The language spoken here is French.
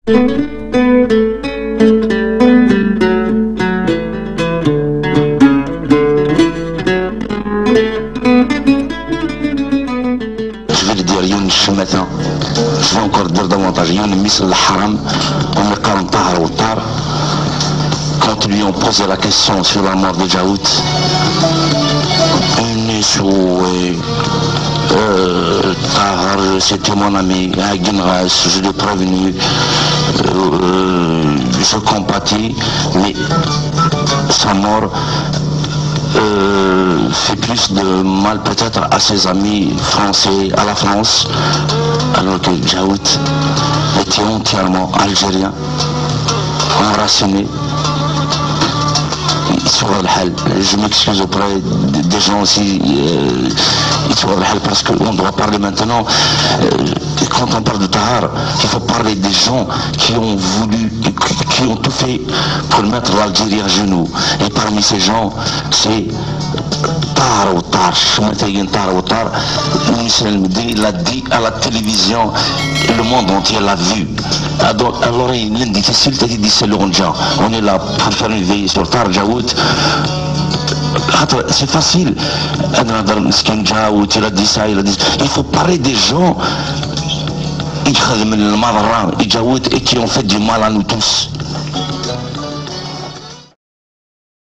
vais le dire ce matin, je vais encore dire davantage. Misl al-Haram, on me parle Tahar ou Tar. Quand lui ont posé la question sur la mort de Jaout, Tahar, c'était mon ami, je l'ai prévenu, je compatis, mais sa mort fait plus de mal peut-être à ses amis français, à la France, alors que Jaout était entièrement algérien, enraciné. Je m'excuse auprès des gens aussi, parce qu'on doit parler maintenant. Quand on parle de Tahar, il faut parler des gens qui ont voulu, qui ont tout fait pour mettre l'Algérie à genoux. Et parmi ces gens, c'est Tahar ou Tar, il l'a dit à la télévision, et le monde entier l'a vu. Alors il est difficile de dire c'est l'Orangeant. On est là pour faire une veille sur Tar Jaout. C'est facile. Il faut parler des gens et qui ont fait du mal à nous tous.